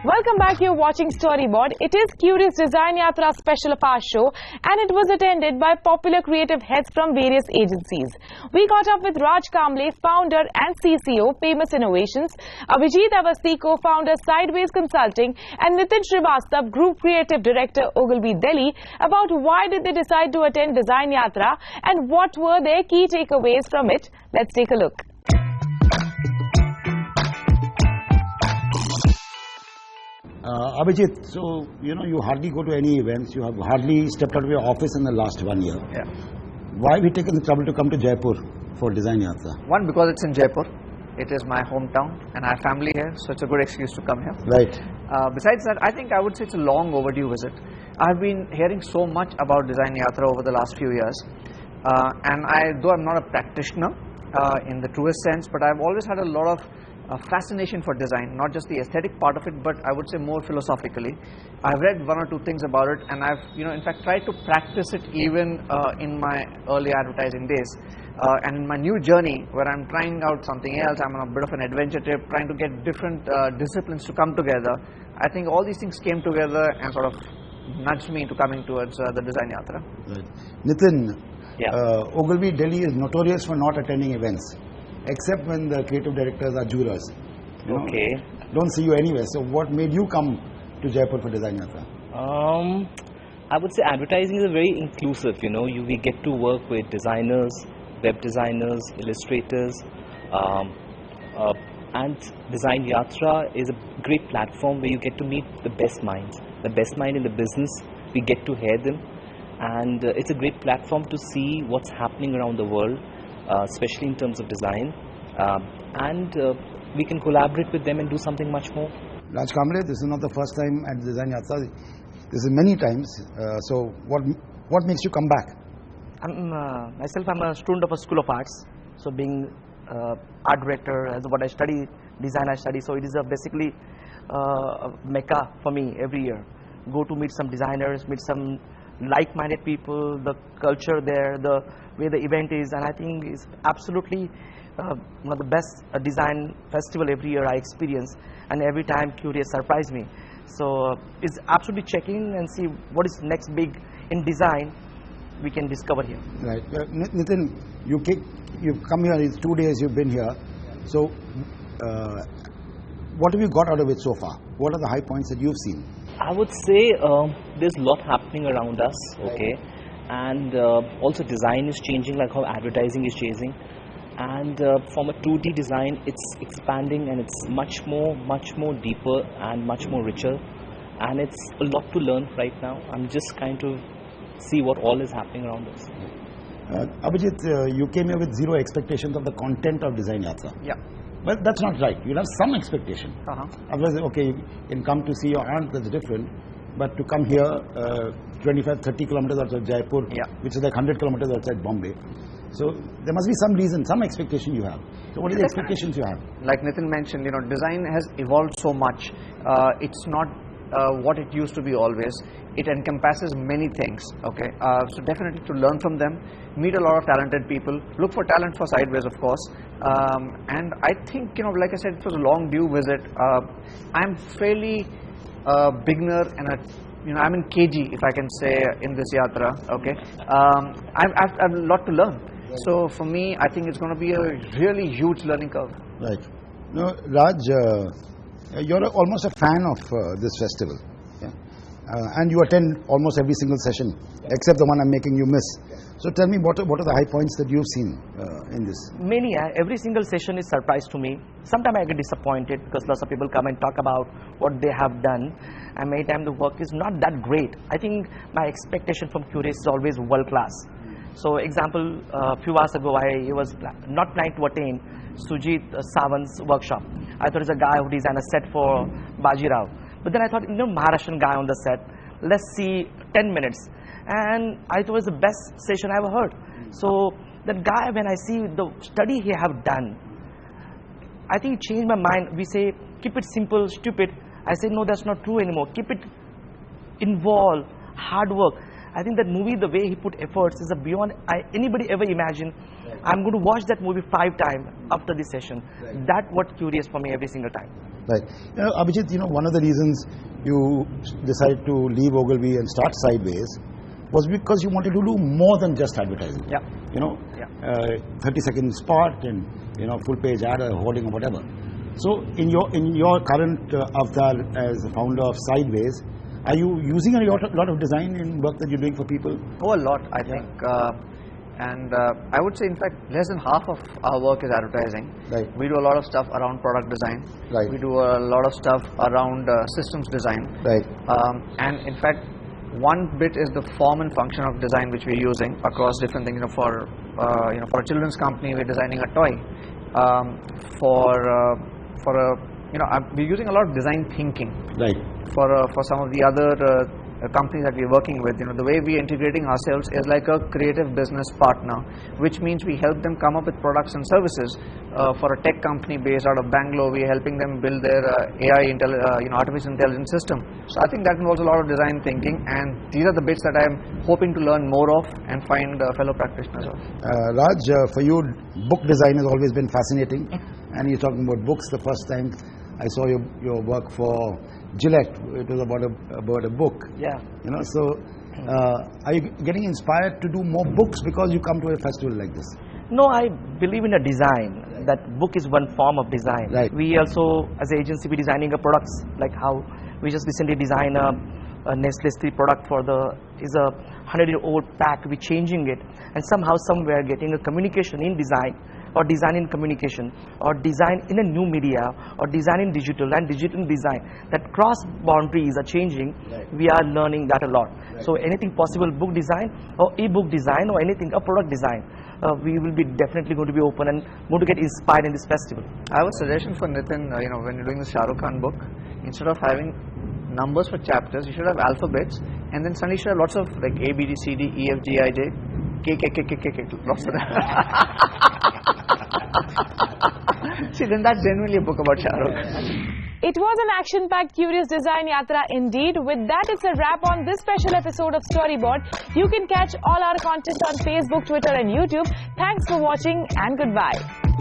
Welcome back. You're watching Storyboard. It is Curious Design Yatra special of our show, and it was attended by popular creative heads from various agencies. We caught up with Raj Kamble, founder and CCO, Famous Innovations, ABHIJIT Avasthhi Co-Founder, Sideways Consulting, and Nitin Srivastava, Group Creative Director, Ogilvy Delhi, about why did they decide to attend Design Yatra and what were their key takeaways from it. Let's take a look. Abhijit, so you hardly go to any events, you have hardly stepped out of your office in the last 1 year. Yeah. Why have you taken the trouble to come to Jaipur for Design Yatra? One, because it's in Jaipur. It is my hometown and I have family here, so it's a good excuse to come here. Right. Besides that, I think I would say it's a long overdue visit. I've been hearing so much about Design Yatra over the last few years. Though I'm not a practitioner in the truest sense, but I've always had a lot of fascination for design, not just the aesthetic part of it, but I would say more philosophically. I've read one or two things about it, and I've in fact tried to practice it even in my early advertising days. And in my new journey, where I'm trying out something else, I'm on a bit of an adventure trip, trying to get different disciplines to come together. I think all these things came together and sort of nudged me to coming towards the Design Yatra. Right. Nitin, Yeah. Ogilvy Delhi is notorious for not attending events, except when the creative directors are jurors. Okay. Don't see you anywhere. So what made you come to Jaipur for Design Yatra? I would say advertising is very inclusive, we get to work with designers, web designers, illustrators, and Design Yatra is a great platform where you get to meet the best minds in the business. We get to hear them, and it's a great platform to see what's happening around the world, especially in terms of design, and we can collaborate with them and do something much more. Raj Kamble, this is not the first time at Design Yatra. This is many times. So what makes you come back? Myself, I'm a student of a School of Arts. So being art director, as what I study, design I study. So it is basically a mecca for me every year. Go to meet some designers, meet some like-minded people, the culture there, the way the event is, and I think it's absolutely one of the best design festival every year I experience, and every time Curious surprise me. So it's absolutely checking and see what is next big in design we can discover here. Right. Nitin, you've come here, it's 2 days you've been here. So what have you got out of it so far? What are the high points that you've seen? I would say there's a lot happening around us, okay, and also design is changing, like how advertising is changing, and from a 2D design, it's expanding and it's much more deeper and much more richer, and it's a lot to learn right now. I'm just kind of see what all is happening around us. Abhijit, you came here with zero expectations of the content of Design Yatra. Yeah. But that's not right. You'll have some expectation. Otherwise, okay, you can come to see your aunt, that's different. But to come here, 25-30 kilometers outside Jaipur, which is like 100 kilometers outside Bombay. So there must be some reason, some expectation you have. So what are the expectations you have? Like Nitin mentioned, design has evolved so much. It's not what it used to be always. It encompasses many things, okay. So definitely to learn from them, meet a lot of talented people, look for talent for Sideways, of course. And I think, like I said, it was a long due visit. I'm fairly beginner and I'm in KG, if I can say, in this yatra, okay. I've a lot to learn. So for me, I think it's going to be a really huge learning curve. Right. No, Raj, you're almost a fan of this festival, yeah? And you attend almost every single session, except the one I'm making you miss. So tell me, what are the high points that you've seen in this? Many, every single session is surprise to me. Sometimes I get disappointed because lots of people come and talk about what they have done, and many times the work is not that great. I think my expectation from Curious is always world class. So example, a few hours ago, I was not planning to attend Sujit Sawant's workshop. I thought it's a guy who designed a set for Bajirao. But then I thought, Maharashtrian guy on the set, let's see 10 minutes. And I thought it was the best session I ever heard. So that guy, when I see the study he have done, I think it changed my mind. We say, keep it simple, stupid. I say, no, that's not true anymore. Keep it involved, hard work. I think that movie, the way he put efforts is beyond anybody ever imagined. I'm going to watch that movie 5 times after this session. That's what Curious for me every single time. Right. Abhijit, one of the reasons you decided to leave Ogilvy and start Sideways was because you wanted to do more than just advertising. Yeah. 30-second spot and full page ad or hoarding or whatever. So in your current avatar as the founder of Sideways, are you using a lot of design in work that you're doing for people? Oh, a lot, I think. And I would say, in fact, less than half of our work is advertising. Right. We do a lot of stuff around product design. Right. We do a lot of stuff around systems design. Right. And in fact, one bit is the form and function of design which we're using across different things. For a children's company, we're designing a toy. We're using a lot of design thinking. Right. For some of the other companies that we're working with, the way we're integrating ourselves is like a creative business partner, which means we help them come up with products and services. For a tech company based out of Bangalore, we're helping them build their artificial intelligence system. So I think that involves a lot of design thinking, and these are the bits that I'm hoping to learn more of and find fellow practitioners of. Raj, for you, book design has always been fascinating, and you're talking about books. The first time I saw your work for Gillette, it was about a book. Yeah. So are you getting inspired to do more books because you come to a festival like this? No, I believe in a design. That book is one form of design. Right. We also, as an agency, we designing a products, like how we just recently designed a Nestle 3 product is a 100-year-old pack. We're changing it, and somehow, somewhere, getting a communication in design, or design in communication, or design in a new media, or design in digital, and digital design. That cross boundaries are changing. Right. We are learning that a lot. Right. So anything possible, book design or e-book design or anything, a product design, we will be definitely going to be open and going to get inspired in this festival. I have a suggestion for Nitin. When you're doing the Shah Rukh Khan book, instead of having numbers for chapters, you should have alphabets, and then suddenly you should have lots of like A, B, D, C, D, E, F, G, I, J, K, lots of that. See, then that's genuinely a book about Shah Rukh. It was an action-packed, curious design yatra indeed. With that, it's a wrap on this special episode of Storyboard. You can catch all our content on Facebook, Twitter and YouTube. Thanks for watching and goodbye.